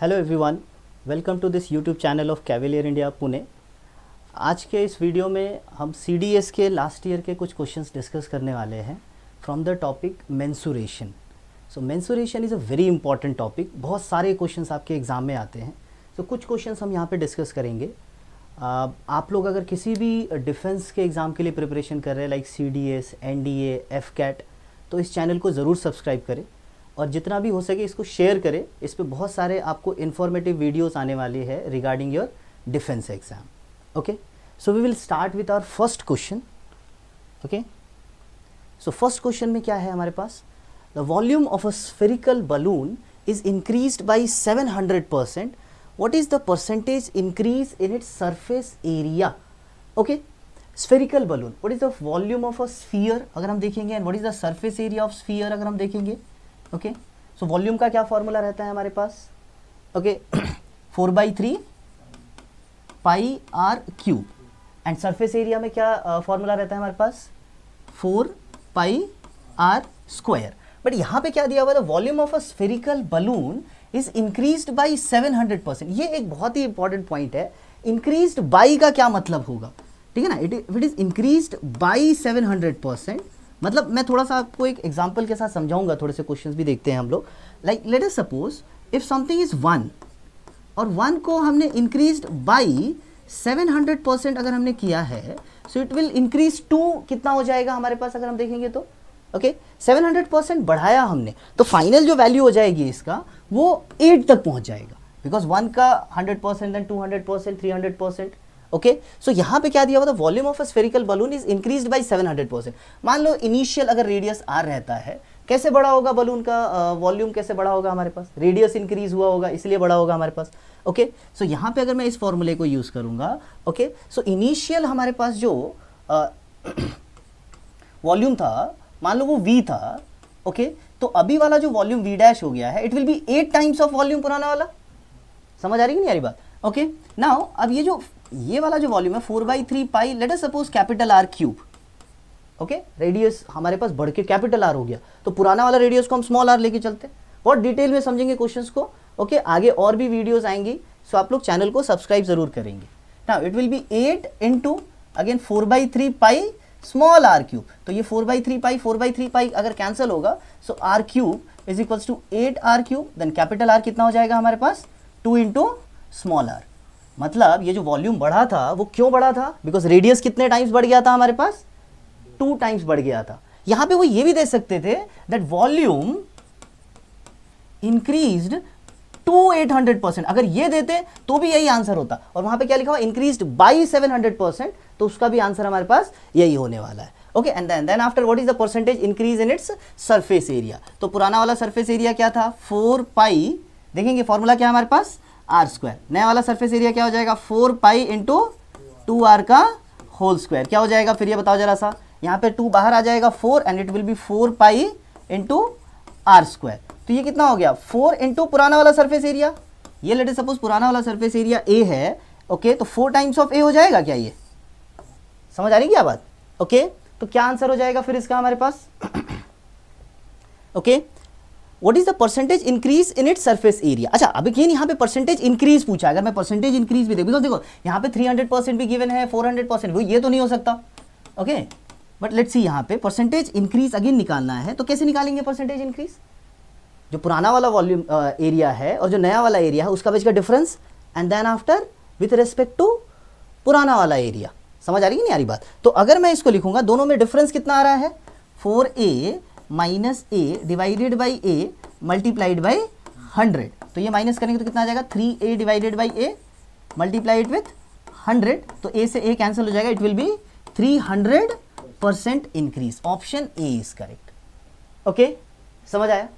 Hello everyone, welcome to this YouTube channel of Cavalier India Pune. आज के इस video में हम CDS के लास्ट ईयर के कुछ क्वेश्चंस डिस्कस करने वाले हैं from the topic mensuration. So mensuration is a very important topic. बहुत सारे क्वेश्चंस आपके एग्ज़ाम में आते हैं। सो कुछ क्वेश्चंस हम यहाँ पे डिस्कस करेंगे। आप लोग अगर किसी भी डिफेंस के एग्ज़ाम के लिए प्रिपरेशन कर रहे हैं लाइक CDS, NDA, FCAT, तो इस चैनल को ज़रूर सब्सक्राइब करें और जितना भी हो सके इसको शेयर करें। इस पे बहुत सारे आपको इन्फॉर्मेटिव वीडियोस आने वाली है regarding your defence exam. Okay, so we will start with our first question. Okay, so first question में क्या है हमारे पास? The volume of a spherical balloon is increased by 700%. What is the percentage increase in its surface area? Okay, spherical balloon, what is the volume of a sphere अगर हम देखेंगे, and what is the surface area of sphere अगर हम देखेंगे। Okay, so volume का क्या formula रहता है हमारे पास? Okay, 4/3 pi r cube, and surface area में क्या फॉर्मूला रहता है हमारे पास? 4 पाई आर स्क्वायर। बट यहाँ पे क्या दिया हुआ है? Volume of a spherical balloon is increased by 700%। ये एक बहुत ही इंपॉर्टेंट पॉइंट है। इंक्रीज्ड बाई का क्या मतलब होगा? ठीक है ना, इट इज इंक्रीज्ड बाई 700%। मतलब मैं थोड़ा सा आपको एक एग्जांपल के साथ समझाऊंगा। थोड़े से क्वेश्चंस भी देखते हैं हम लोग। Like late us suppose if something is 1 और 1 को हमने इंक्रीज्ड बाई 700% अगर हमने किया है, so it will increase to कितना हो जाएगा हमारे पास अगर हम देखेंगे तो? ओके, 700% बढ़ाया हमने तो फाइनल जो वैल्यू हो जाएगी इसका वो 8 तक पहुंच जाएगा, बिकॉज 1 का 100% देन 200%, 300%। ओके, सो यहाँ पे क्या दिया हुआ था? Volume of a spherical balloon is increased by 700%। मान लो इनिशियल अगर रेडियस r रहता है, कैसे बड़ा होगा बलून का वॉल्यूम? कैसे बड़ा होगा हमारे पास? रेडियस इंक्रीज हुआ होगा इसलिए बड़ा होगा हमारे पास। ओके, सो यहाँ पे अगर मैं इस फॉर्मूले को यूज करूंगा, ओके, सो इनिशियल हमारे पास जो वॉल्यूम था, मान लो वो v था। ओके, तो अभी वाला जो वॉल्यूम v डैश हो गया है, it will be 8 times of volume पुराना वाला। समझ आ रही कि नहीं आ रही बात? ओके, नाउ अब ये वाला जो वॉल्यूम है 4/3 pi, let us suppose capital R cube. Okay, radius हमारे पास बढ़ के कैपिटल R हो गया, तो पुराना वाला रेडियस को हम स्मॉल r लेके चलते हैं। बहुत डिटेल में समझेंगे क्वेश्चंस को। ओके, आगे और भी वीडियोस आएंगी, सो आप लोग चैनल को सब्सक्राइब जरूर करेंगे। Now it will be 8 into again 4/3 pi small r cube. तो ये 4/3 पाई अगर कैंसिल होगा, so r cube is equals to 8r cube, then capital R कितना हो जाएगा हमारे पास? 2 इंटू स्मॉल r। मतलब ये जो वॉल्यूम बढ़ा था वो क्यों बढ़ा था? बिकॉज रेडियस कितने टाइम्स बढ़ गया था हमारे पास? 2 टाइम्स बढ़ गया था। यहां पे वो ये भी दे सकते थे दैट वॉल्यूम इंक्रीज्ड टू 800%। अगर ये देते तो भी यही आंसर होता, और वहां पे क्या लिखा हुआ? इंक्रीज्ड बाई 700%, तो उसका भी आंसर हमारे पास यही होने वाला है। Okay, and then after what is the percentage increase in its surface area? तो पुराना वाला सरफेस एरिया क्या था? 4 पाई, देखेंगे फॉर्मूला क्या है हमारे पास? Are square. नया वाला सरफेस एरिया क्या हो जाएगा? 4 पाई इंटू 2r का होल स्क्वायर। क्या हो जाएगा फिर ये बताओ जरा सा? यहाँ पे 2 बाहर आ जाएगा 4, and it will be 4 pi into r square. तो ये कितना हो गया? 4 इंटू पुराना वाला सरफेस एरिया। ये लेट अस सपोज पुराना वाला सरफेस एरिया a है। ओके, तो 4 टाइम्स ऑफ a हो जाएगा क्या? ये समझ आ रही क्या बात? ओके, तो क्या आंसर हो जाएगा फिर इसका हमारे पास? Okay, what is the percentage increase in its surface area? अच्छा, अब अगेन यहाँ पे परसेंटेज इंक्रीज पूछा। अगर मैं परसेंटेज इंक्रीज भी देखो, देखो यहाँ पे 300% भी गिवन है, 400%, वो ये तो नहीं हो सकता। ओके, बट लेट्स सी यहाँ पे परसेंटेज इंक्रीज अगेन निकालना है, तो कैसे निकालेंगे परसेंटेज इंक्रीज? जो पुराना वाला वॉल्यूम एरिया है और जो नया वाला एरिया है उसका बीच का difference, and then after with respect to पुराना वाला एरिया। समझ आ रही है नहीं आ रही बात? तो अगर मैं इसको लिखूंगा, दोनों में डिफरेंस कितना आ रहा है? 4a minus a divided by a multiplied by 100। तो ये माइनस करेंगे तो कितना आ जाएगा? 3a divided by a multiplied with 100। तो a से a कैंसिल हो जाएगा, it will B 300% increase. Option A is correct. Okay, समझ आया?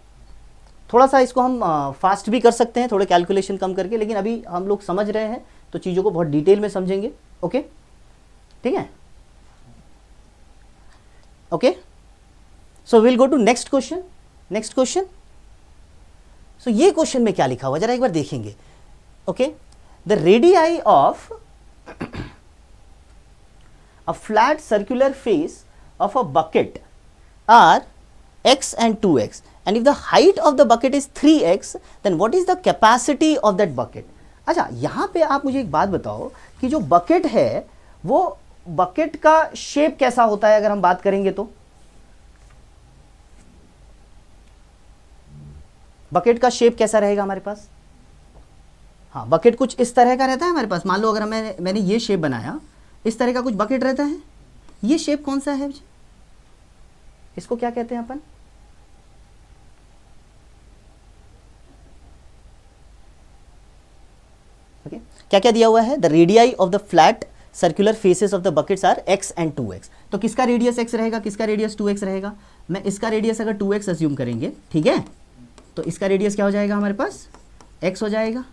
थोड़ा सा इसको हम फास्ट भी कर सकते हैं, थोड़े कैलकुलेशन कम करके, लेकिन अभी हम लोग समझ रहे हैं तो चीज़ों को बहुत डिटेल में समझेंगे। ओके, ठीक है? Okay, so will go to next question. Next question, so ये क्वेश्चन में क्या लिखा हुआ जरा एक बार देखेंगे। Okay, the radii of a flat circular face of a bucket are x and 2x and if the height of the bucket is 3x, then what is the capacity of that bucket? अच्छा, यहाँ पे आप मुझे एक बात बताओ कि जो बकेट है वो बकेट का शेप कैसा होता है अगर हम बात करेंगे तो? बकेट का शेप कैसा रहेगा हमारे पास? हाँ, बकेट कुछ इस तरह का रहता है हमारे पास। मान लो अगर मैंने ये शेप बनाया, इस तरह का कुछ बकेट रहता है। ये शेप कौन सा है? इसको क्या कहते हैं अपन? ओके, क्या क्या दिया हुआ है? The radii of the flat circular faces of the buckets are x and 2x। तो किसका रेडियस x रहेगा, किसका रेडियस 2x रहेगा? मैं इसका रेडियस अगर 2x अज्यूम करेंगे, ठीक है, तो इसका रेडियस क्या हो जाएगा हमारे पास? x हो जाएगा।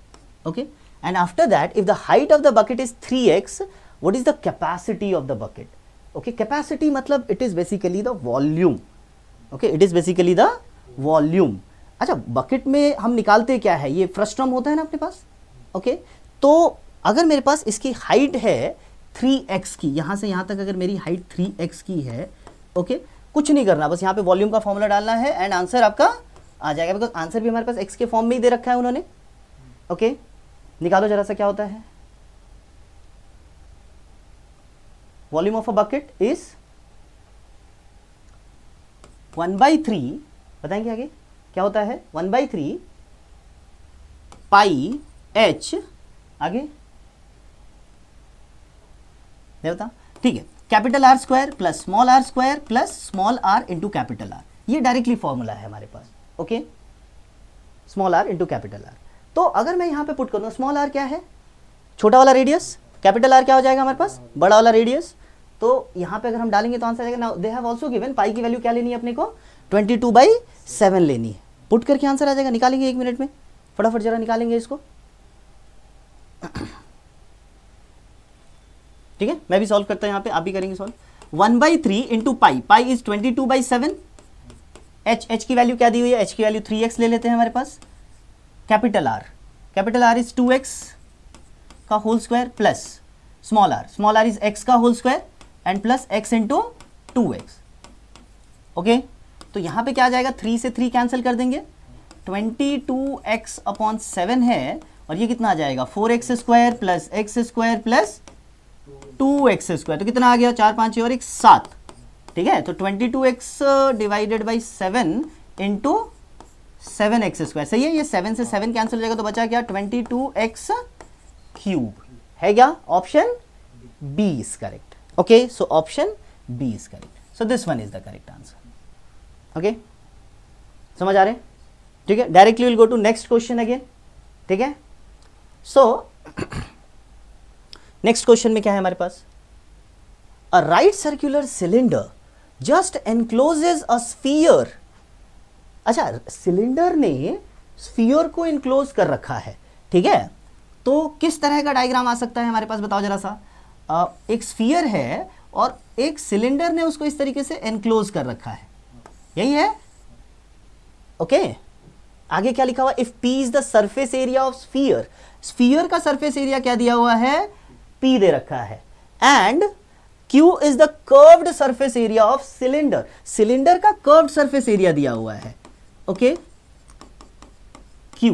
Okay, and after that if the height of the bucket is 3x, what is the capacity of the bucket? Okay, capacity मतलब it is basically the volume. Okay, it is basically the volume. अच्छा, bucket में हम निकालते क्या है? ये frustum होता है ना अपने पास। ओके, तो अगर मेरे पास इसकी हाइट है 3x की, यहाँ से यहाँ तक अगर मेरी हाइट 3x की है, ओके, कुछ नहीं करना, बस यहाँ पे वॉल्यूम का फॉर्मूला डालना है एंड आंसर आपका आ जाएगा, बिकॉज आंसर भी हमारे पास x के फॉर्म में ही दे रखा है उन्होंने। ओके, निकालो जरा सा क्या होता है। Volume of a bucket is 1/3, बताएंगे आगे क्या होता है? 1/3 पाई h, आगे नहीं बता, ठीक है, capital R square plus small r square plus small r into capital R। ये डायरेक्टली फॉर्मूला है हमारे पास। Okay, small r into capital R। तो अगर मैं यहाँ पे पुट करूँ, स्मॉल r क्या है? छोटा वाला रेडियस, कैपिटल R क्या हो जाएगा हमारे पास? बड़ा वाला रेडियस। तो यहाँ पे अगर हम डालेंगे तो आंसर आएगा। Now they have also given pi की वैल्यू क्या लेनी है अपने को? 22/7 लेनी है। पुट करके आंसर आ जाएगा, निकालेंगे 1 मिनट में, फटाफट जरा निकालेंगे इसको। ठीक है, मैं भी सॉल्व करता हूं, यहाँ पे आप भी करेंगे solve. 1/3 into pi, pi is 22/7। h की वैल्यू क्या दी हुई है? h की वैल्यू 3x ले लेते हैं हमारे पास। कैपिटल R इज 2x का whole square plus small r is x का whole square and plus x into 2x। Okay, तो यहाँ पे क्या आ जाएगा? 3 से 3 कैंसिल कर देंगे, 22x/7 है, और ये कितना आ जाएगा? 4x square plus x square plus 2x square. तो कितना आ गया? 4 5 और 1 7। ठीक है, तो 22x divided by 7 into 7x square. सही है, ये 7 से 7 कैंसिल हो जाएगा, तो बचा क्या? 22x क्यूब है क्या? Option B is correct. Okay, so option B is correct. So this one is the correct answer. Okay, समझ आ रहे? ठीक है, directly will go to next question again. ठीक है, सो नेक्स्ट क्वेश्चन में क्या है हमारे पास? A right circular cylinder just encloses a sphere. अच्छा, सिलेंडर ने स्फीयर को इनक्लोज कर रखा है। ठीक है, तो किस तरह का डायग्राम आ सकता है हमारे पास? बताओ जरा सा। एक स्फीयर है और एक सिलेंडर ने उसको इस तरीके से एनक्लोज कर रखा है, यही है। ओके, आगे क्या लिखा हुआ? If P is the surface area of sphere, sphere का सरफेस एरिया क्या दिया हुआ है? P दे रखा है, and Q is the curved surface area of cylinder, cylinder का कर्व्ड सरफेस एरिया दिया हुआ है। Okay, Q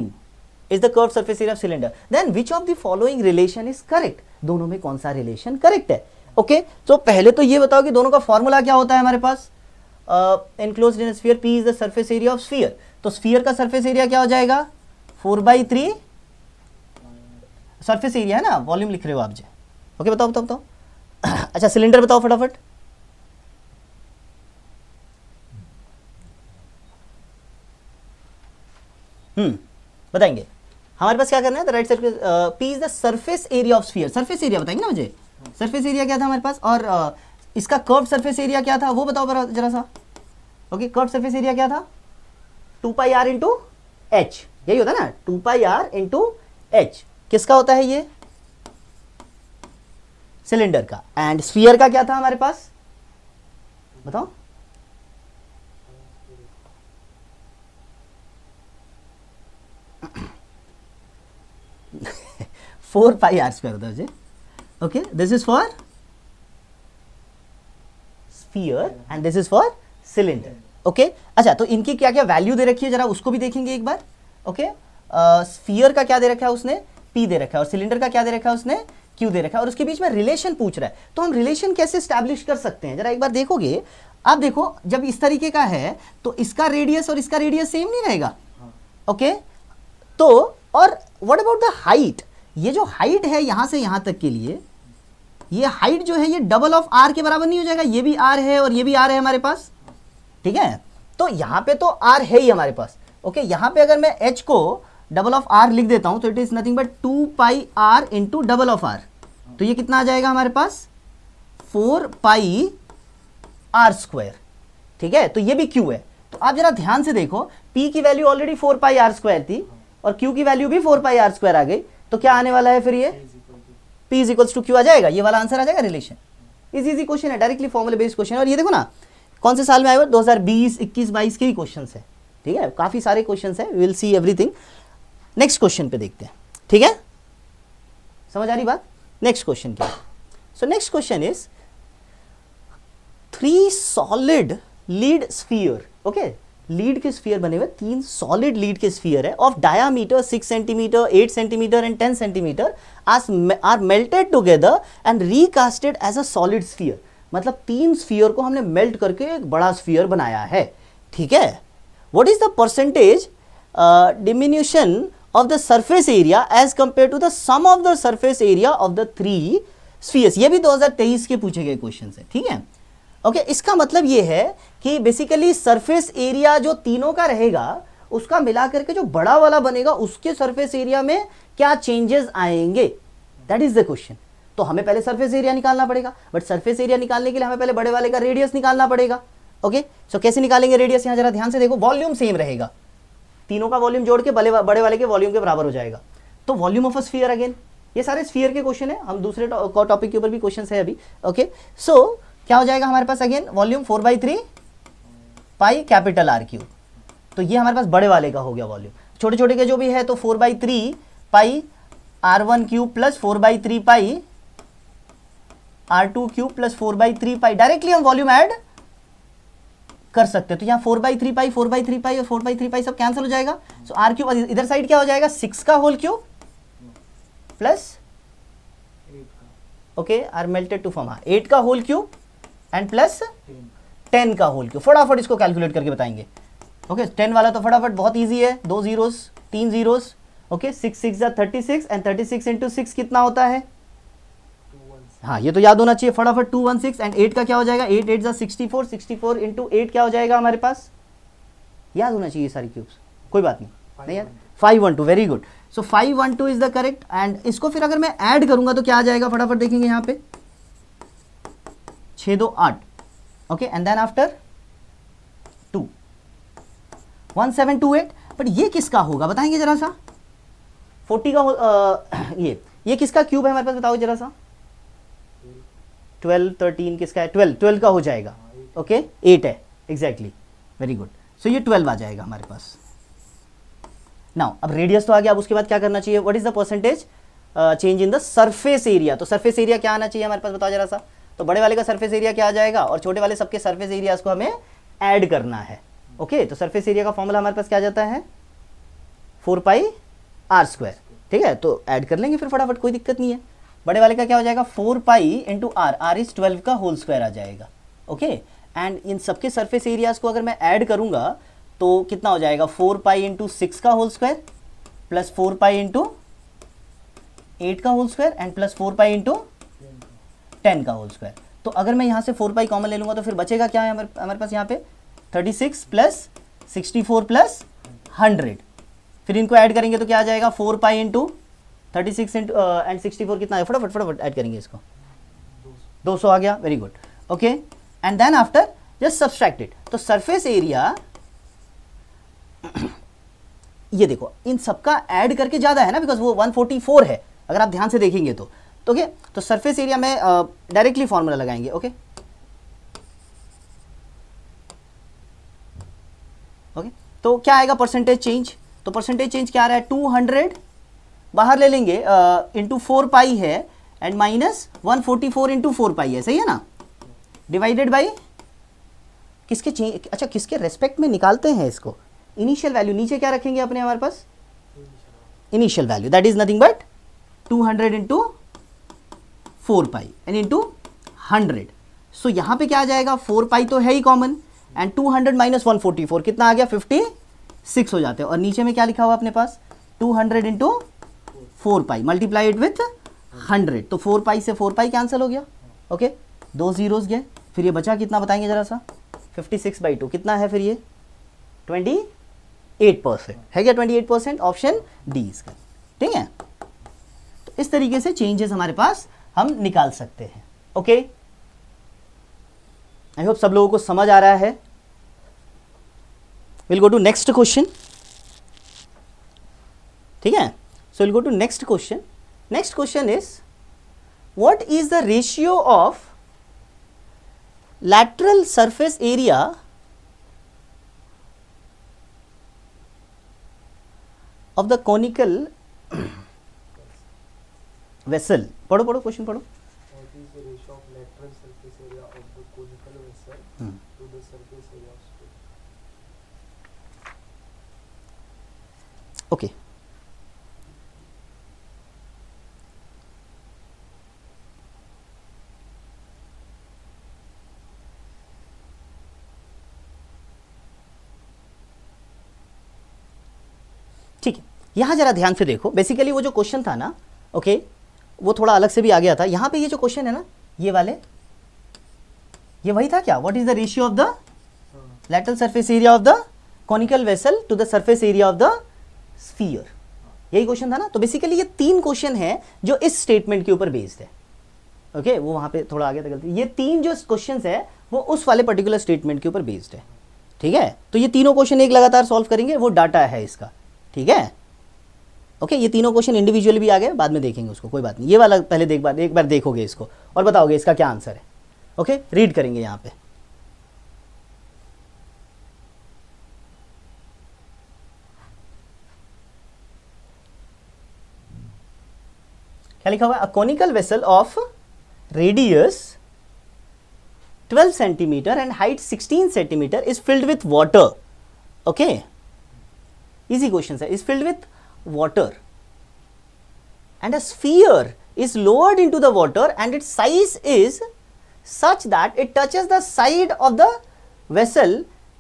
is the curved surface area of cylinder, then which of the following relation is correct? दोनों में कौन सा रिलेशन करेक्ट है? Okay, तो पहले तो ये बताओ कि दोनों का फॉर्मूला क्या होता है हमारे पास? Enclosed in sphere, P is the surface area of sphere, तो स्फीयर का सरफेस एरिया क्या हो जाएगा? 4/3 सरफेस एरिया है ना, वॉल्यूम लिख रहे हो आप जी। ओके, बताओ बताओ बताओ। अच्छा, सिलेंडर बताओ फटाफट। बताएंगे हमारे पास क्या करना है? The right surface, P is the surface area of sphere, surface area बताएंगे ना मुझे। सरफेस एरिया क्या था हमारे पास, और इसका कर्व सरफेस एरिया क्या था वो बताओ जरा सा। ओके, कर्व सरफेस एरिया क्या था? 2πr इंटू h, यही होता है ना, 2πr इंटू h। किसका होता है ये? सिलेंडर का। एंड स्फीयर का क्या था हमारे पास? बताओ। फोर पाई आर स्क्वायर होता है। Okay, this is for sphere and this is for cylinder. Okay अच्छा, तो इनकी क्या क्या वैल्यू दे रखी है जरा उसको भी देखेंगे एक बार। ओके स्फीयर का क्या दे रखा है उसने, P दे रखा है, और सिलेंडर का क्या दे रखा है उसने, Q दे रखा है, और उसके बीच में रिलेशन पूछ रहा है। तो हम रिलेशन कैसे स्टैब्लिश कर सकते हैं, जरा एक बार देखोगे आप। देखो जब इस तरीके का है तो इसका रेडियस और इसका रेडियस सेम नहीं रहेगा। ओके तो और व्हाट अबाउट द हाइट, ये जो हाइट है यहां से यहां तक के लिए, ये हाइट जो है ये डबल ऑफ आर के बराबर नहीं हो जाएगा। ये भी आर है और ये भी आर है हमारे पास, ठीक है। तो यहां पे तो आर है ही हमारे पास। ओके यहां पे अगर मैं h को डबल ऑफ आर लिख देता हूं तो it is nothing but 2 pi r into double of r. तो ये कितना आ जाएगा हमारे पास, 4 पाई आर स्क्वायर, ठीक है। तो ये भी q है। तो आप जरा ध्यान से देखो, p की value already 4 pi r square थी और q की वैल्यू भी 4 पाई आर स्क्वायर आ गई। तो क्या आने वाला है फिर, ये p is equals to q आ जाएगा, ये वाला आंसर आ जाएगा। रिलेशन इजी क्वेश्चन है, डायरेक्टली फॉर्मूला बेस्ड क्वेश्चन है। और ये देखो ना कौन से साल में आए हुए, 2020, 21, 22 के ही क्वेश्चन है, ठीक है। काफी सारे क्वेश्चन है, we will see everything. Next question पे देखते हैं, ठीक है, समझ आ रही बात। नेक्स्ट क्वेश्चन क्या है, so next question is 3 solid lead sphere. Okay lead के स्फीयर बने हुए 3 सॉलिड लीड के स्फीयर है of diameter 6 centimetre, 8 centimetre and 10 centimetre are melted together and recasted as a solid sphere. मतलब 3 स्फीयर को हमने मेल्ट करके एक बड़ा स्फीयर बनाया है, ठीक है। What is the percentage diminution of the surface area as compare to the sum of the surface area of the 3 spheres. ये भी 2023 के पूछे गए क्वेश्चन है, ठीक है। ओके इसका मतलब ये है कि बेसिकली सरफेस एरिया जो तीनों का रहेगा उसका मिला करके जो बड़ा वाला बनेगा उसके सरफेस एरिया में क्या चेंजेस आएंगे, दैट इज द क्वेश्चन। तो हमें पहले सरफेस एरिया निकालना पड़ेगा, बट सरफेस एरिया निकालने के लिए हमें पहले बड़े वाले का रेडियस निकालना पड़ेगा। ओके सो कैसे निकालेंगे रेडियस, यहां जरा ध्यान से देखो, वॉल्यूम सेम रहेगा, तीनों का वॉल्यूम जोड़ के बड़े वाले के वॉल्यूम के बराबर हो जाएगा। तो volume of a sphere, again ये सारे स्फीयर के क्वेश्चन है, हम दूसरे टॉपिक के ऊपर भी क्वेश्चन है अभी। ओके सो क्या हो जाएगा हमारे पास, again volume 4/3 pi capital R cube. तो ये हमारे पास बड़े वाले का हो गया वॉल्यूम, छोटे छोटे के जो भी है तो 4/3 पाई r1 क्यूब प्लस 4/3 पाई r2 क्यूब प्लस 4/3 पाई। डायरेक्टली हम वॉल्यूम ऐड कर सकते हैं, तो यहाँ 4/3 पाई 4/3 पाई और 4/3 पाई सब कैंसिल हो जाएगा। सो आर क्यूब इधर साइड क्या हो जाएगा, 6 का whole cube plus okay r melted to form 8 का होल क्यूब एंड प्लस 10 का होल क्यूब। फटाफट इसको कैलकुलेट करके बताएंगे। ओके 10 वाला तो फटाफट बहुत इजी है, 2 जीरोस 3 जीरोस। ओके 6 6 जा 36 एंड 36 इंटू 6 कितना होता है, हाँ ये तो याद होना चाहिए फटाफट, 216। एंड 8 का क्या हो जाएगा, 8 8 जा 64, 64 इंटू 8 क्या हो जाएगा हमारे पास, याद होना चाहिए सारी क्यूब्स, कोई बात नहीं यार 512, very good. So 512 is the correct. And इसको फिर अगर मैं ऐड करूंगा तो क्या आ जाएगा, फटाफट देखेंगे यहाँ पे 6 2 8। Okay and then after 2 1728। But ये किसका होगा बताएंगे जरा सा, 40 का ये किसका क्यूब है हमारे पास बताओ जरा सा, 12 13 किसका है, 12 का हो जाएगा। ओके 8 है एग्जैक्टली, वेरी गुड। सो ये 12 आ जाएगा हमारे पास। नाउ अब रेडियस तो आ गया, अब उसके बाद क्या करना चाहिए, what is the percentage change in the surface area. तो सरफेस एरिया क्या आना चाहिए हमारे पास बताओ जरा सा। तो बड़े वाले का सरफेस एरिया क्या आ जाएगा और छोटे वाले सबके सरफेस एरियाज को हमें ऐड करना है। ओके तो सरफेस एरिया का फॉर्मूला हमारे पास क्या जाता है, 4 पाई आर स्क्वायर, ठीक है। तो ऐड कर लेंगे फिर फटाफट, कोई दिक्कत नहीं है। बड़े वाले का क्या हो जाएगा, 4 pi into r, r is 12 का होल स्क्वायर आ जाएगा। ओके एंड इन सबके सरफेस एरियाज को अगर मैं ऐड करूंगा तो कितना हो जाएगा, 4 पाई इंटू 6 का whole square plus 4 pi into 8 का whole square and plus 4 pi into 10 का होल स्क्वायर। तो अगर मैं यहाँ से 4 पाई कॉमन ले लूँगा तो फिर बचेगा क्या है हमारे पास यहाँ पे, 36 प्लस 64 प्लस 100। फिर इनको ऐड करेंगे तो क्या आ जाएगा, 4 पाई इंटू 36 इंटू एंड 64 कितना है, फटाफट ऐड करेंगे इसको, 200 आ गया, very good. Okay and then after just subtract it. तो सरफेस एरिया ये देखो इन सबका ऐड करके ज्यादा है ना, बिकॉज वो 144 है अगर आप ध्यान से देखेंगे तो। ओके तो सरफेस एरिया में डायरेक्टली फॉर्मूला लगाएंगे। ओके ओके तो क्या आएगा परसेंटेज चेंज, तो परसेंटेज चेंज क्या आ रहा है, 200 बाहर ले लेंगे इंटू 4 पाई है एंड माइनस 144 इंटू 4 पाई है, सही है ना, डिवाइडेड बाई किसके चेंज, अच्छा किसके रेस्पेक्ट में निकालते हैं इसको, इनिशियल वैल्यू नीचे क्या रखेंगे अपने हमारे पास, initial value, that is nothing but 200 into 4 pi and into 100. सो यहाँ पे क्या आ जाएगा, 4 पाई तो है ही कॉमन, एंड 200 माइनस 144 कितना आ गया, 56 हो जाते हैं. और नीचे में क्या लिखा हुआ अपने पास, 200 इंटू 4 पाई मल्टीप्लाइड विथ 100. तो 4 पाई से 4 पाई कैंसिल हो गया. ओके, 2 जीरोस गए, फिर ये बचा कितना बताएंगे जरा सा, 56/2 कितना है फिर ये 28% है क्या, 28%, ऑप्शन डी इसका. ठीक है, तो इस तरीके से चेंजेस हमारे पास हम निकाल सकते हैं. ओके, आई होप सब लोगों को समझ आ रहा है. Will go to next question. ठीक है, so will go to next question. Next question is what is the ratio of lateral surface area of the conical vessel. पढ़ो पढ़ो क्वेश्चन पढ़ो. What is the ratio of lateral surface area of the conical vessel to the surface area of sphere? Okay. ठीक है, यहाँ जरा ध्यान से देखो. बेसिकली वो जो क्वेश्चन था ना, ओके, वो थोड़ा अलग से भी आ गया था. यहाँ पे ये जो क्वेश्चन है ना, ये वाले, ये वही था क्या, what is the ratio of the lateral surface area of the conical vessel to the surface area of the sphere, यही क्वेश्चन था ना. तो बेसिकली ये 3 क्वेश्चन है जो इस स्टेटमेंट के ऊपर बेस्ड है. ओके, वो वहाँ पे थोड़ा आगे तक गलती. ये 3 जो क्वेश्चन है वो उस वाले पर्टिकुलर स्टेटमेंट के ऊपर बेस्ड है. ठीक है, तो ये तीनों क्वेश्चन एक लगातार सॉल्व करेंगे, वो डाटा है इसका. ठीक है, ओके, ये तीनों क्वेश्चन इंडिविजुअली भी आ गए, बाद में देखेंगे उसको, कोई बात नहीं. ये वाला पहले एक बार देखोगे इसको और बताओगे इसका क्या आंसर है. ओके, रीड करेंगे यहाँ पे. क्या लिखा हुआ है, a conical vessel of radius 12 centimetre and height 16 centimetre is filled with water. Okay, easy questions है, is filled with water and a sphere is lowered into the water and its size is such that it touches the side of the vessel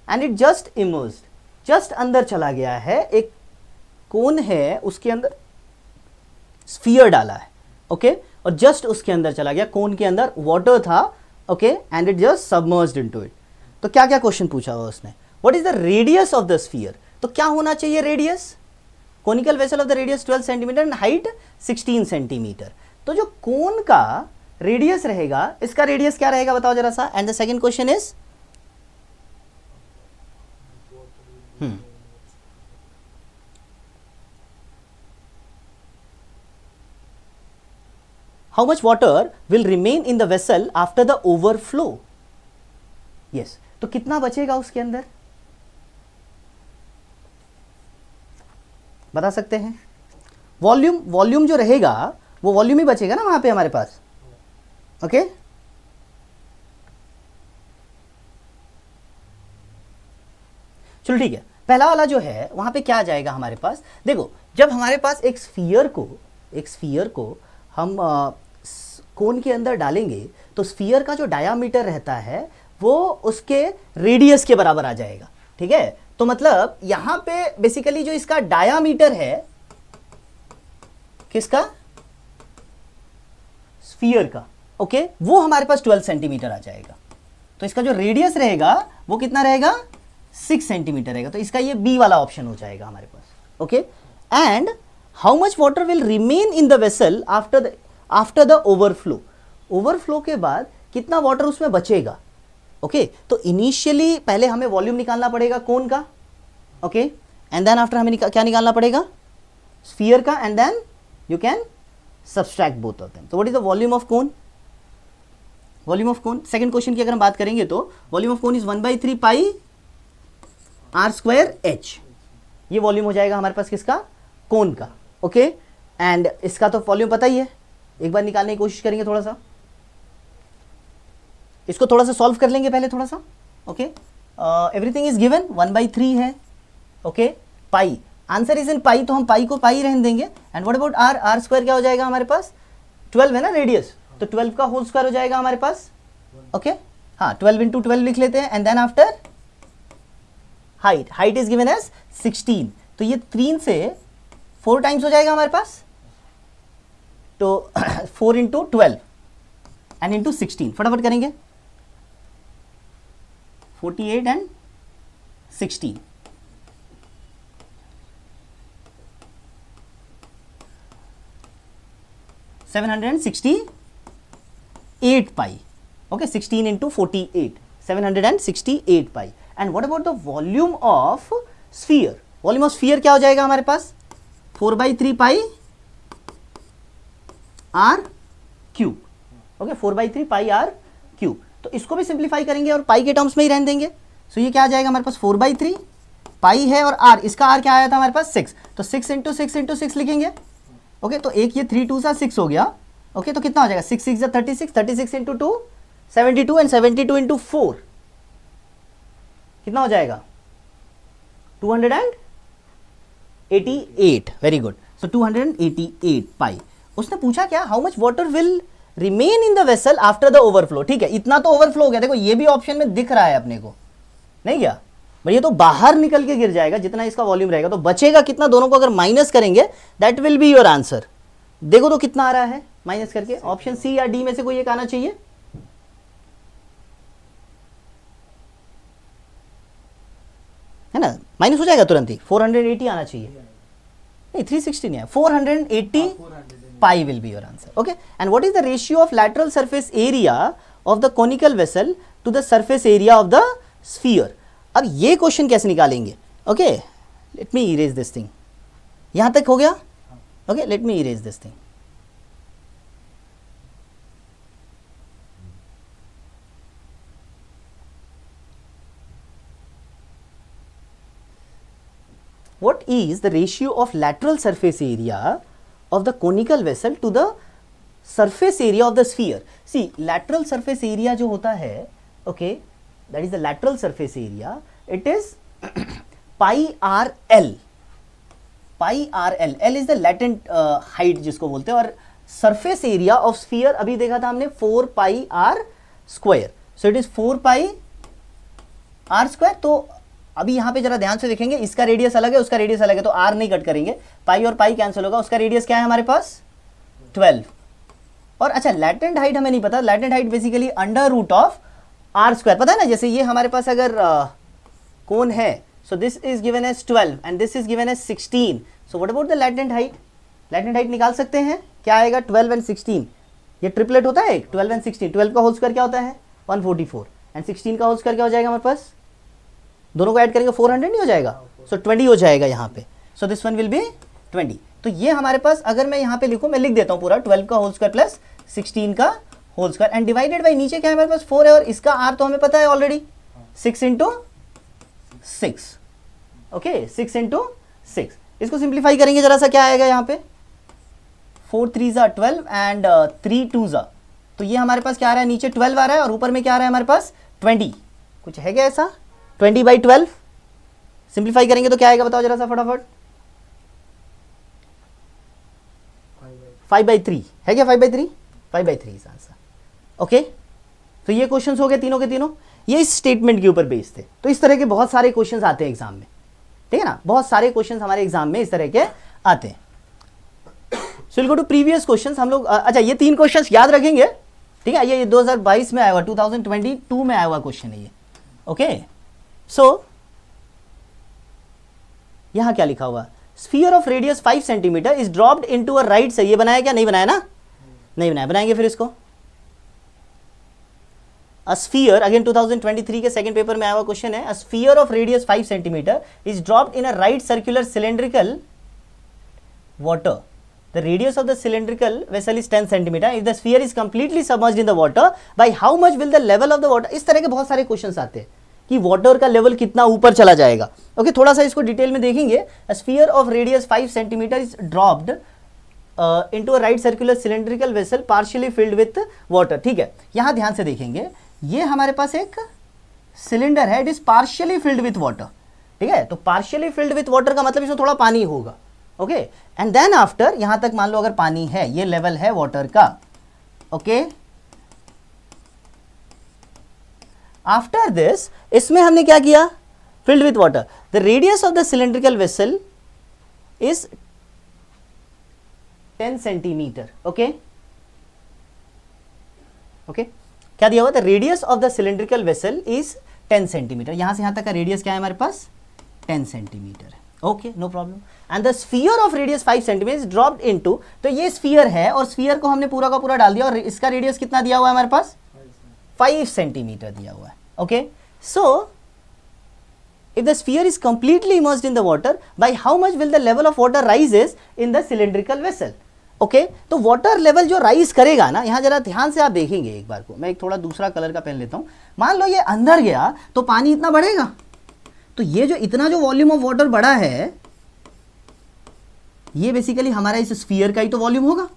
and it just immersed, just अंदर चला गया है. एक कोन है, उसके अंदर sphere डाला है. ओके, और जस्ट उसके अंदर चला गया, कोन के अंदर वाटर था. Okay, and it just submerged into it. तो क्या क्या क्वेश्चन पूछा हुआ उसने, what is the radius of the sphere. तो क्या होना चाहिए radius, conical vessel of the radius 12 centimetre and height 16 centimetre. तो जो कोन का रेडियस रहेगा, इसका रेडियस क्या रहेगा बताओ जरा सा. And the second question is how much water will remain in the vessel after the overflow. Yes, तो कितना बचेगा उसके अंदर, बता सकते हैं. वॉल्यूम जो रहेगा वो वॉल्यूम ही बचेगा ना वहां पे हमारे पास. ओके, चलो ठीक है. पहला वाला जो है वहां पे क्या आ जाएगा हमारे पास, देखो जब हमारे पास एक स्फीयर को हम कोन के अंदर डालेंगे तो स्फीयर का जो डायामीटर रहता है वो उसके रेडियस के बराबर आ जाएगा. ठीक है, तो मतलब यहां पे बेसिकली जो इसका डायामीटर है, किसका, स्फीयर का. ओके, वो हमारे पास 12 सेंटीमीटर आ जाएगा. तो इसका जो रेडियस रहेगा वो कितना रहेगा, 6 सेंटीमीटर रहेगा. तो इसका ये बी वाला ऑप्शन हो जाएगा हमारे पास. Okay, and how much water will remain in the vessel after the overflow. Overflow के बाद कितना वाटर उसमें बचेगा. ओके, तो इनिशियली पहले हमें वॉल्यूम निकालना पड़ेगा कोन का. ओके, एंड देन आफ्टर हमें क्या निकालना पड़ेगा, स्फीयर का, and then you can subtract both of them. तो what is the volume of cone, volume of cone second question की अगर हम बात करेंगे तो volume of cone is 1/3 pi r² h. ये वॉल्यूम हो जाएगा हमारे पास किसका, कोन का. ओके, एंड इसका तो वॉल्यूम पता ही है. एक बार निकालने की कोशिश करेंगे, थोड़ा सा इसको थोड़ा सा सॉल्व कर लेंगे पहले थोड़ा सा. ओके, एवरीथिंग इज गिवन 1/3 है, okay. Pi, answer is in pi, तो हम पाई को पाई रहने देंगे। And what about r, r square क्या हो जाएगा हमारे पास, 12 है ना रेडियस, तो 12 का होल स्क्वायर हो जाएगा हमारे पास, ओके। हाँ, 12 इंटू 12 लिख लेते हैं। And then after height, height is given as 16, तो ये 3 से 4 टाइम्स हो जाएगा हमारे पास, तो 4 इंटू 12 एंड इंटू 16, फटाफट करेंगे, 48 and 16, 768 pi, okay, 16 into 48, 768 pi. And what about the volume of sphere, volume of sphere क्या हो जाएगा हमारे पास, 4/3 pi r cube, okay, 4/3 pi r cube. तो इसको भी सिंप्लीफाई करेंगे और पाई के टर्म्स में ही रहने देंगे। सो ये क्या आ जाएगा हमारे पास, 4/3 पाई है और आर, इसका आर क्या आया था हमारे पास 6, तो 6 इंटू 6 इंटू 6 लिखेंगे, ओके। तो एक ये 3 2 सा 6 हो गया, ओके। तो कितना हो जाएगा, 6 6 36, 36 इंटू 2 72 एंड 72 इंटू 4 कितना हो जाएगा, 288, वेरी गुड। सो 288 पाई। उसने पूछा क्या, how much water will remain in the vessel after the overflow, ठीक है, इतना तो ओवरफ्लो हो गया, देखो ये भी ऑप्शन में दिख रहा है अपने को, नहीं क्या भाई, ये तो बाहर निकल के गिर जाएगा जितना इसका वॉल्यूम रहेगा, तो बचेगा कितना, दोनों को अगर माइनस करेंगे that will be your answer. देखो तो कितना आ रहा है माइनस करके, ऑप्शन सी या डी में से कोई एक आना चाहिए, है ना, माइनस हो जाएगा तुरंत ही, 480 आना चाहिए, नहीं 360 नहीं है, 480 pi will be your answer, okay. And what is the ratio of lateral surface area of the conical vessel to the surface area of the sphere. अब ये क्वेश्चन कैसे निकालेंगे, okay, let me erase this thing, यहां तक हो गया, okay, let me erase this thing. What is the ratio of lateral surface area of the conical vessel to the surface area of the sphere? See, lateral surface area जो होता है, okay, that is the lateral surface area, it is pi r l, pi r l, l is the latent height जिसको बोलते हैं, और surface area of sphere अभी देखा था हमने 4 pi r square, so it is 4 pi r square। तो अभी यहाँ पे जरा ध्यान से देखेंगे, इसका रेडियस अलग है, उसका रेडियस अलग है, तो आर नहीं कट करेंगे, पाई और पाई कैंसिल होगा, उसका रेडियस क्या है हमारे पास 12। और अच्छा, लैटेंट हाइट हमें नहीं पता, latent height basically under root of r square, पता है ना, जैसे ये हमारे पास अगर कोन है, so this is given as 12 and this is given as 16, so what about the latent height, latent height निकाल सकते हैं, क्या आएगा 12 एंड 16, ये ट्रिपलेट होता है 12 एंड 16, 12 का होल स्क्वायर क्या होता है 144 एंड 16 का होल स्क्वायर क्या हो जाएगा हमारे पास, दोनों को ऐड करेंगे 400 नहीं हो जाएगा, सो 20 हो जाएगा यहाँ पे, सो दिस वन विल बी 20। तो ये हमारे पास, अगर मैं यहाँ पे लिखूँ, मैं लिख देता हूँ पूरा 12 का होल स्क्वायर प्लस 16 का whole square and divided by नीचे क्या है हमारे पास 4 है, और इसका आर तो हमें पता है ऑलरेडी 6 इंटू 6, ओके, 6 इंटू 6। इसको सिंप्लीफाई करेंगे जरा सा, क्या आएगा यहाँ पे 4 3 ज़ा 12 एंड 3 2 ज़ा, तो ये हमारे पास क्या आ रहा है, नीचे 12 आ रहा है और ऊपर में क्या आ रहा है हमारे पास 20, कुछ है क्या ऐसा, 20/12 सिंप्लीफाई करेंगे तो क्या आएगा बताओ जरा सा फटाफट, 5/3 है क्या, 5/3 इज आंसर, ओके। तो ये क्वेश्चंस हो गए तीनों के तीनों, ये इस स्टेटमेंट के ऊपर बेस्ड थे। तो इस तरह के बहुत सारे क्वेश्चंस आते हैं एग्जाम में, ठीक है ना, बहुत सारे क्वेश्चंस हमारे एग्जाम में इस तरह के आते हैं। So will go to previous questions, हम लोग अच्छा ये 3 क्वेश्चंस याद रखेंगे, ठीक है, ये 2022 में आया हुआ, 2022 में आया हुआ क्वेश्चन है ये, ओके। सो यहां क्या लिखा हुआ, sphere of radius 5 centimetre is dropped into a right से, ये बनाया क्या, नहीं बनाया ना, नहीं बनाया, बनाएंगे फिर इसको। अ स्फीयर, अगेन 2023 के सेकंड पेपर में आया हुआ क्वेश्चन है, a sphere of radius 5 centimetre is dropped in a right circular cylindrical water, the radius of the cylindrical vessel is 10 centimeter, if the sphere is completely submerged in the water, by how much will the level of the water, इस तरह के बहुत सारे questions आते हैं कि water का level कितना ऊपर चला जाएगा, ओके। थोड़ा सा इसको डिटेल में देखेंगे। A sphere of radius 5 centimeter is dropped into a right circular cylindrical vessel partially filled with water, ठीक है। यहाँ ध्यान से देखेंगे, ये हमारे पास एक सिलेंडर है, it is partially field with water, ठीक है। तो पार्शियली फिल्ड विथ वाटर का मतलब इसमें थोड़ा पानी होगा, ओके। एंड देन आफ्टर यहां तक मान लो अगर पानी है, ये लेवल है वाटर का, ओके। आफ्टर दिस इसमें हमने क्या किया, filled with water, the radius of the cylindrical vessel is 10 centimetre, okay okay. क्या दिया हुआ, the radius of the cylindrical vessel is 10 centimetre, यहां से यहां तक का रेडियस क्या है हमारे पास, 10 सेंटीमीटर है, okay, no problem. And the sphere of radius 5 centimetre dropped into, तो ये स्फीयर है और स्फीयर को हमने पूरा का पूरा डाल दिया और इसका रेडियस कितना दिया हुआ है हमारे पास, 5 सेंटीमीटर दिया हुआ है, okay. So if the sphere is completely immersed in the water, by how much will the level of water rises in the cylindrical vessel, okay। तो वाटर लेवल जो राइज करेगा ना, यहां जरा ध्यान से आप देखेंगे एक बार को, मैं एक थोड़ा दूसरा कलर का पेन लेता हूं। मान लो ये अंदर गया तो पानी इतना बढ़ेगा, तो ये जो इतना जो वॉल्यूम ऑफ वाटर बढ़ा है, ये बेसिकली हमारा इस स्फीयर का ही तो वॉल्यूम होगा।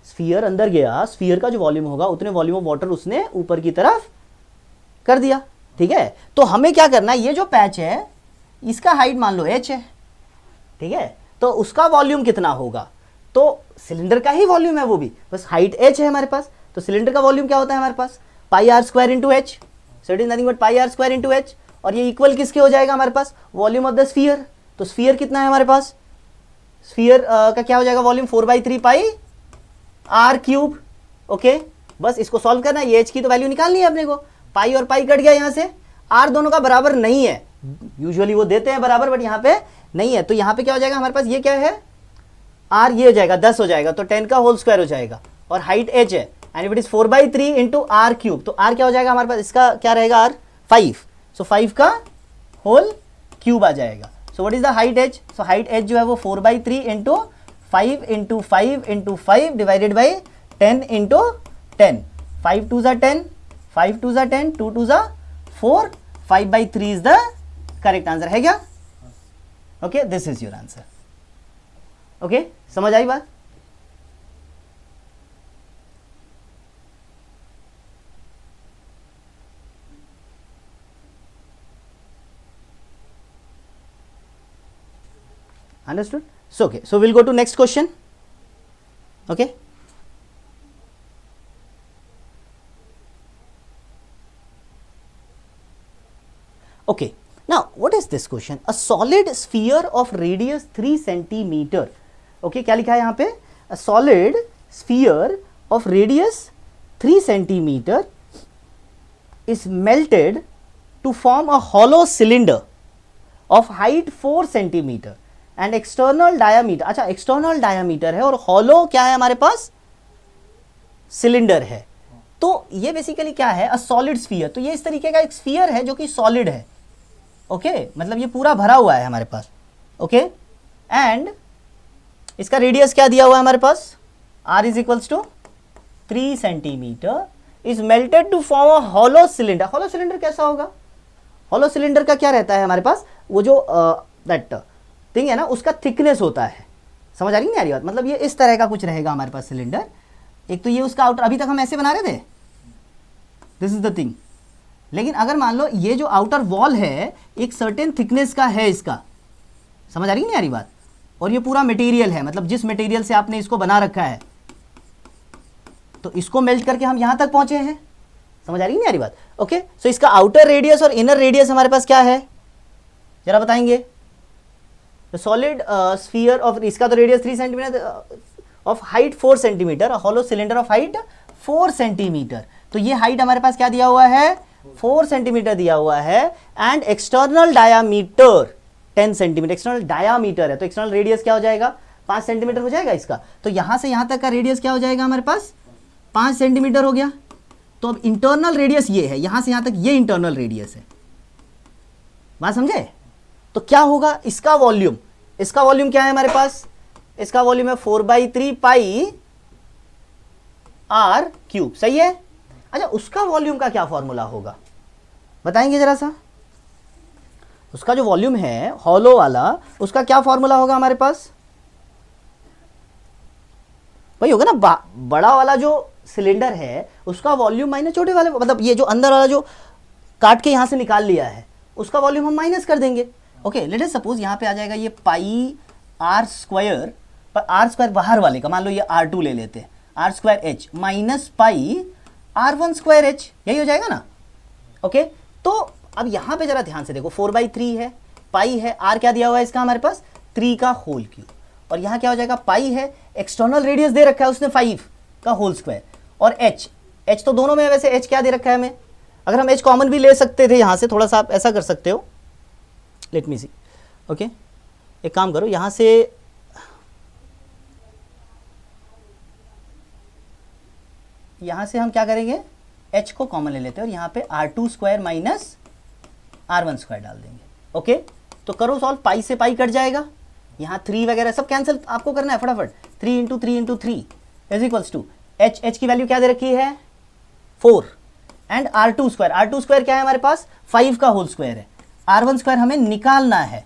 स्फीयर अंदर गया, स्फीयर का जो वॉल्यूम होगा उतने वॉल्यूम ऑफ वाटर उसने ऊपर की तरफ कर दिया, ठीक है। तो हमें क्या करना है, ये जो पैच है इसका हाइट मान लो h है, ठीक है। तो उसका वॉल्यूम कितना होगा, तो सिलेंडर का ही वॉल्यूम है वो भी, बस हाइट h है हमारे पास। तो सिलेंडर का वॉल्यूम क्या होता है हमारे पास, pi r square into h, so it is nothing but pi r square into h. और ये इक्वल किसके हो जाएगा हमारे पास, वॉल्यूम ऑफ द स्फीयर। तो स्फीयर कितना है हमारे पास, स्फीयर का क्या हो जाएगा volume, 4/3 pi r cube, okay. बस इसको सॉल्व करना है, ये h की तो वैल्यू निकालनी है अपने को, पाई और पाई कट गया यहाँ से, आर दोनों का बराबर नहीं है, यूजुअली वो देते हैं बराबर बट यहाँ पे नहीं है। तो यहाँ पे क्या हो जाएगा हमारे पास, ये क्या है आर, ये हो जाएगा 10 हो जाएगा, तो 10 का होल स्क्वायर हो जाएगा, और हाइट h है, and it is 4/3 into r cube. तो आर क्या हो जाएगा हमारे पास, इसका क्या रहेगा आर 5, सो 5 का होल क्यूब आ जाएगा। So what is the height h, so height h जो है वो 4/3 into 5 into 5 into 5 divided by 10 into 10, 5 2 ज़ा 10, 5 2 ज़ा 10, 2 2 ज़ा 4, 5/3 इज द करेक्ट आंसर, है क्या, okay. This is your answer, okay. समझ आई बात, understood? So okay, so we'll go to next question, okay। Okay, now what is this question, a solid sphere of radius 3 centimeter, okay। क्या लिखा है यहाँ पे, a solid sphere of radius 3 centimeter is melted to form a hollow cylinder of height 4 centimeter and external diameter, अच्छा external diameter है और hollow क्या है हमारे पास, सिलेंडर है। तो ये बेसिकली क्या है, अ सॉलिड स्फीयर, तो ये इस तरीके का एक स्फीयर है जो कि सॉलिड है, ओके मतलब ये पूरा भरा हुआ है हमारे पास, ओके। एंड इसका रेडियस क्या दिया हुआ है हमारे पास, r is equals to 3 centimetre, is melted to form a hollow cylinder. Hollow cylinder कैसा होगा, हॉलो सिलेंडर का क्या रहता है हमारे पास, वो जो दैट थिंग है ना उसका थिकनेस होता है, समझ आ रही नहीं आ रही बात, मतलब ये इस तरह का कुछ रहेगा हमारे पास सिलेंडर। एक तो ये उसका आउटर, अभी तक हम ऐसे बना रहे थे, दिस इज द थिंग। लेकिन अगर मान लो ये जो आउटर वॉल है एक सर्टेन थिकनेस का है इसका, समझ आ रही नहीं आ रही बात, और ये पूरा मटेरियल है, मतलब जिस मटेरियल से आपने इसको बना रखा है, तो इसको मेल्ट करके हम यहां तक पहुंचे हैं, समझ आ रही नहीं आ रही बात, ओके। सो इसका आउटर रेडियस और इनर रेडियस हमारे पास क्या है, जरा बताएंगे। तो सॉलिड स्फीयर ऑफ, इसका तो radius 3 centimetre of height 4 centimetre, hollow cylinder of height 4 centimetre. तो ये हाइट हमारे पास क्या दिया हुआ है, 4 सेंटीमीटर दिया हुआ है, and external diameter 10 centimetre, external diameter है तो एक्सटर्नल रेडियस क्या हो जाएगा, 5 सेंटीमीटर हो जाएगा इसका। तो यहां से यहां तक का रेडियस क्या हो जाएगा हमारे पास, 5 सेंटीमीटर हो गया। तो अब इंटरनल रेडियस ये है, यहां से यहां तक ये इंटरनल रेडियस है, बात समझे। तो क्या होगा इसका वॉल्यूम, इसका वॉल्यूम क्या है हमारे पास, इसका वॉल्यूम है 4/3 पाई आर क्यूब, सही है। अच्छा उसका वॉल्यूम का क्या फॉर्मूला होगा बताएंगे जरा सा, उसका जो वॉल्यूम है हॉलो वाला उसका क्या फॉर्मूला होगा हमारे पास, वही होगा ना, बड़ा वाला जो सिलेंडर है उसका वॉल्यूम माइनस छोटे वाले, मतलब ये जो अंदर वाला जो काट के यहाँ से निकाल लिया है, उसका वॉल्यूम हम माइनस कर देंगे। ओके, लेट अस सपोज यहाँ पे आ जाएगा ये पाई आर स्क्वायर, पर आर स्क्वायर बाहर वाले का मान लो ये R2 ले लेते हैं, r square h minus pi R1 square h, यही हो जाएगा ना। ओके, तो अब यहाँ पे जरा ध्यान से देखो, 4/3 है, पाई है, आर क्या दिया हुआ है इसका हमारे पास 3 का होल क्यूब, और यहाँ क्या हो जाएगा पाई है, एक्सटर्नल रेडियस दे रखा है उसने 5 का होल स्क्वायर, और एच तो दोनों में है, वैसे एच क्या दे रखा है हमें, अगर हम एच कॉमन भी ले सकते थे यहाँ से, थोड़ा सा आप ऐसा कर सकते हो, लेट मी सी। ओके, एक काम करो, यहाँ से हम क्या करेंगे, h को कॉमन ले लेते हैं और यहाँ पे R2 square minus R1 square डाल देंगे। ओके, तो करो सॉल्व, पाई से पाई कट जाएगा, यहाँ 3 वगैरह सब कैंसिल आपको करना है फटाफट, 3 × 3 × 3 इज इक्वल्स टू h की वैल्यू क्या दे रखी है 4, एंड R2 स्क्वायर क्या है हमारे पास 5 का होल स्क्वायर है, R1 स्क्वायर हमें निकालना है,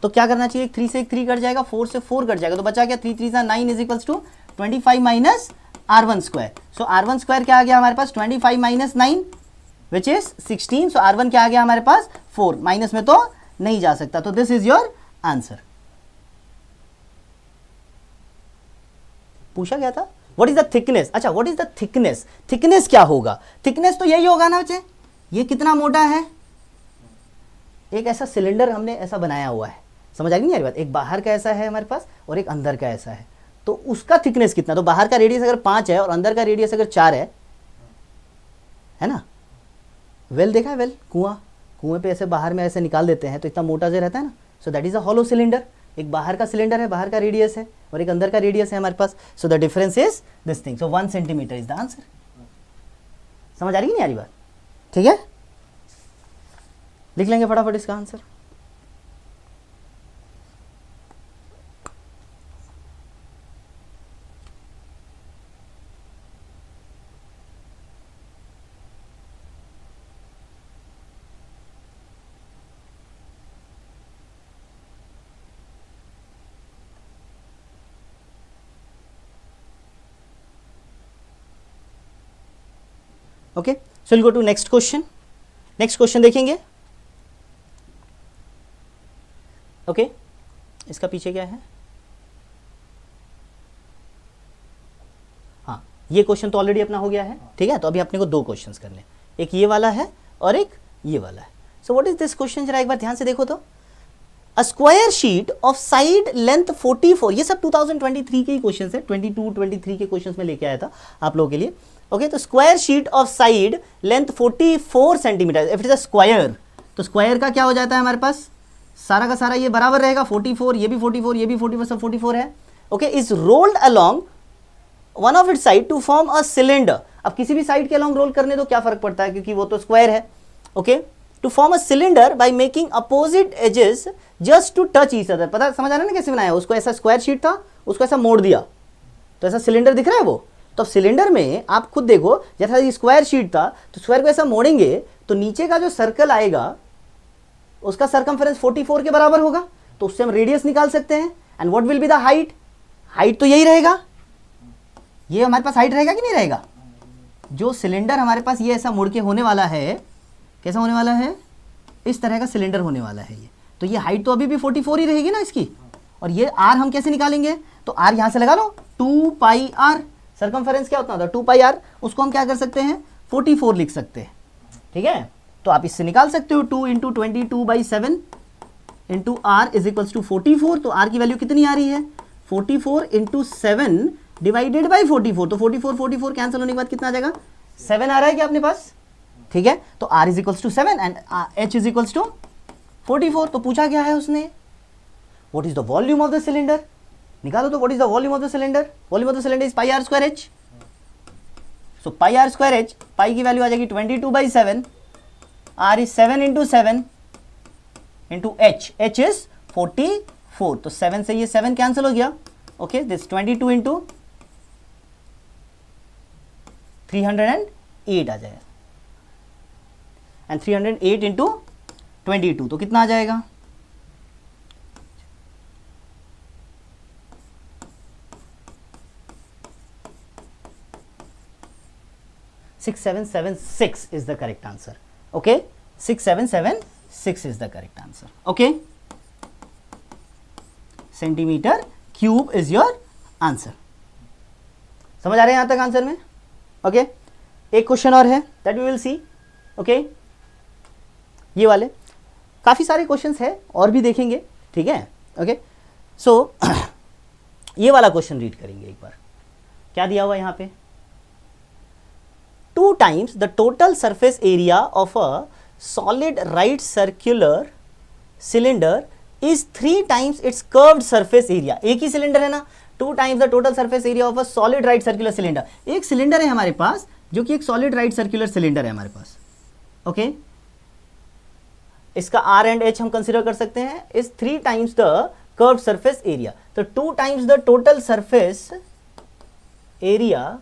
तो क्या करना चाहिए, 3 से 3 कट जाएगा, 4 से 4 कट जाएगा, तो बचा क्या 3 3 9 is equals to 25 minus R1 square. So R1 square क्या आ गया हमारे पास 25 minus 9 which is 16। So R1 क्या आ गया हमारे पास 4, माइनस में तो नहीं जा सकता, तो दिस इज योर आंसर। पूछा गया था व्हाट इज द थिकनेस, अच्छा what is the thickness, thickness क्या होगा, थिकनेस तो यही होगा ना बच्चे, ये कितना मोटा है, एक ऐसा सिलेंडर हमने ऐसा बनाया हुआ है, समझ आ गई नहीं बात, एक बाहर का ऐसा है हमारे पास और एक अंदर का ऐसा है, तो उसका थिकनेस कितना, तो बाहर का रेडियस अगर 5 है और अंदर का रेडियस अगर 4 है ना, वेल देखा है, वेल कुएं पे ऐसे बाहर में ऐसे निकाल देते हैं तो इतना मोटा से रहता है ना, so that is a hollow cylinder, एक बाहर का सिलेंडर है, बाहर का रेडियस है और एक अंदर का रेडियस है हमारे पास, so the difference is this thing, so 1 centimetre is the answer. समझ आ रही नहीं आ रही बात, ठीक है, लिख लेंगे फटाफट इसका answer. Okay, so will go to next question, next question देखेंगे। ओके, इसका पीछे क्या है, हाँ ये क्वेश्चन तो ऑलरेडी अपना हो गया है, ठीक है, तो अभी अपने को 2 क्वेश्चंस करने, एक ये वाला है और एक ये वाला है। So what is this question, जरा एक बार ध्यान से देखो तो, a square sheet of side length 44, ये सब 2023 के ही क्वेश्चन है, 22 23 के क्वेश्चन में लेके आया था आप लोगों के लिए। ओके, तो square sheet of side length 44 centimetre, if it is a square, तो स्क्वायर का क्या हो जाता है हमारे पास, सारा का सारा ये बराबर रहेगा 44, ये भी 44, ये भी 44, सब 44 है। Okay, is rolled along one of it side to form a cylinder, अब किसी भी साइड के अलोंग रोल करने दो, क्या फर्क पड़ता है क्योंकि वो तो स्क्वायर है। Okay, to form a cylinder by making opposite edges just to touch each other, पता समझ आ रहा है ना कैसे बनाया, उसको ऐसा स्क्वायर शीट था, उसको ऐसा मोड़ दिया तो ऐसा सिलेंडर दिख रहा है वो, तो सिलेंडर में आप खुद देखो, जैसा ये स्क्वायर शीट था तो स्क्वायर को ऐसा मोड़ेंगे तो नीचे का जो सर्कल आएगा उसका सरकमफेरेंस 44 के बराबर होगा, तो उससे हम रेडियस निकाल सकते हैं, and what will be the height, height तो यही रहेगा, ये हमारे पास हाइट रहेगा कि नहीं रहेगा, जो सिलेंडर हमारे पास ये ऐसा मुड़ के होने वाला है, कैसा होने वाला है, इस तरह का सिलेंडर होने वाला है ये, तो ये हाइट तो अभी भी 44 ही रहेगी ना इसकी, और ये आर हम कैसे निकालेंगे, तो आर यहां से लगा लो 2 पाई आर, सरकमफेरेंस क्या होता था 2 पाई आर, उसको हम क्या कर सकते हैं 44 लिख सकते हैं, ठीक है, तो आप इससे निकाल सकते हो 2 × 22/7 into r is equals to 44, तो आर की वैल्यू कितनी आ रही है 44 × 7 डिवाइडेड बाई 44, तो 44 कैंसिल होने के बाद कितना आ जाएगा 7 आ रहा है क्या अपने पास, ठीक है, तो r is equals to 7 and h is equals to 44, तो पूछा क्या है उसने, what is the volume of the cylinder, निकालो तो what is the volume of the cylinder, volume of the cylinder is pi r square h, so pi r square h, pi की value आ जाएगी 22/7, r is 7 × 7 into h, h is 44, तो 7 से ये 7 cancel हो गया, ओके, दिस 22 × 308 आ जाएगा, and 308 × 22, तो कितना आ जाएगा 6776 is the correct answer. Okay, 6776 is the correct answer. Okay, centimetre cube is your answer. समझ आ रहे हैं यहां तक आंसर में? ओके, एक क्वेश्चन और है that we will see. Okay, ये वाले काफी सारे क्वेश्चंस है और भी देखेंगे, ठीक है. ओके, सो ये वाला क्वेश्चन रीड करेंगे एक बार. क्या दिया हुआ यहां पे? 2 times the total surface area of a solid right circular cylinder is 3 times its curved surface area. एक ही सिलेंडर है ना, 2 times the total surface area of a solid right circular cylinder. एक सिलेंडर है हमारे पास जो कि एक सॉलिड राइट सर्कुलर सिलेंडर है हमारे पास. ओके, इसका R एंड H हम कंसिडर कर सकते हैं is 3 times the curved surface area. तो 2 times the total surface area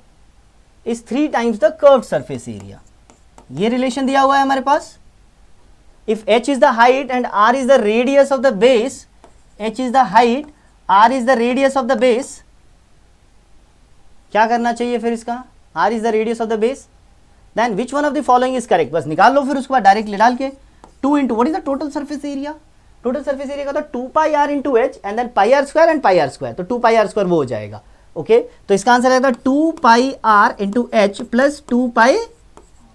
is 3 times the curved surface area. ये रिलेशन दिया हुआ है हमारे पास. If h is the height and r is the radius of the base, h is the height, r is the radius of the base. क्या करना चाहिए फिर इसका? r is the radius of the base. Then which one of the following is correct? बस निकाल लो फिर उसके बाद डायरेक्टली डाल के 2 into what is the total surface area? Total surface area का तो 2 pi r into h and then pi r square and pi r square. तो 2 pi r square वो हो जाएगा. ओके, तो इसका आंसर आएगा 2 pi r into h plus 2 pi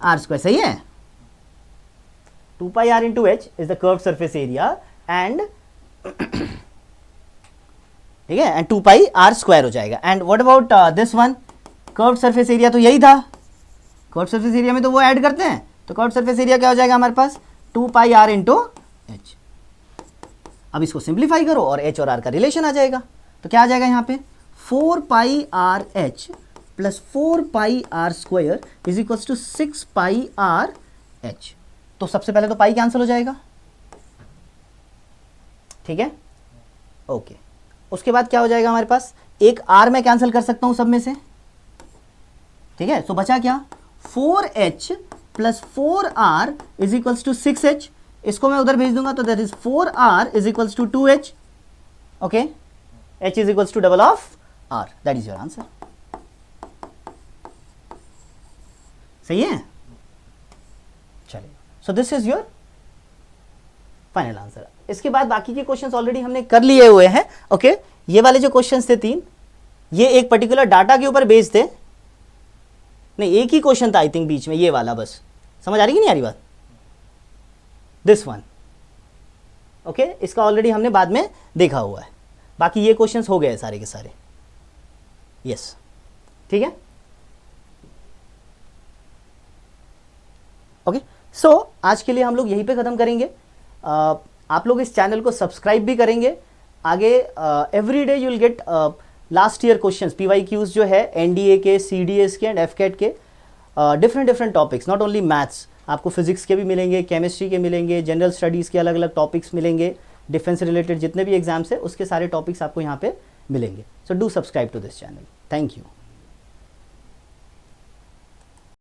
r square. सही है? 2 pi r into h is the curved surface area and ठीक है, and 2 pi r square हो जाएगा. And what about this one? curved surface area तो यही था. curved surface area में तो वो ऐड करते हैं, तो curved surface area क्या हो जाएगा हमारे पास? 2 pi r into h. अब इसको सिंप्लीफाई करो और h और r का रिलेशन आ जाएगा. तो क्या आ जाएगा यहाँ पे? 4 pi r h plus 4 pi r square is equals to 6 pi r h. तो सबसे पहले तो पाई कैंसिल हो जाएगा, ठीक है. ओके, उसके बाद क्या हो जाएगा हमारे पास? एक r मैं कैंसिल कर सकता हूं सब में से, ठीक है. तो बचा क्या? 4h plus 4r is equals to 6h. इसको मैं उधर भेज दूंगा तो that is 4r is equals to 2h. Okay, h is equals to double of r. That is your answer. सही है? चलिए, so this is your final answer. इसके बाद बाकी के क्वेश्चंस ऑलरेडी हमने कर लिए हुए हैं. ओके, ये वाले जो क्वेश्चंस थे 3, ये एक पर्टिकुलर डाटा के ऊपर बेस्ड थे. नहीं, एक ही क्वेश्चन था आई थिंक बीच में, ये वाला. बस समझ आ रही कि नहीं आ रही बात? This one. ओके, इसका ऑलरेडी हमने बाद में देखा हुआ है. बाकी ये क्वेश्चंस हो गए सारे के सारे. यस, ठीक है. ओके, सो आज के लिए हम लोग यहीं पे ख़त्म करेंगे. आप लोग इस चैनल को सब्सक्राइब भी करेंगे. आगे every day you will get last year questions, PYQs जो है NDA के, CDS के एंड FCAT के, different topics. Not only maths, आपको फिजिक्स के भी मिलेंगे, केमिस्ट्री के मिलेंगे, जनरल स्टडीज़ के अलग अलग टॉपिक्स मिलेंगे, डिफेंस रिलेटेड जितने भी एग्जाम्स है उसके सारे टॉपिक्स आपको यहाँ पे मिलेंगे. So do subscribe to this channel. Thank you.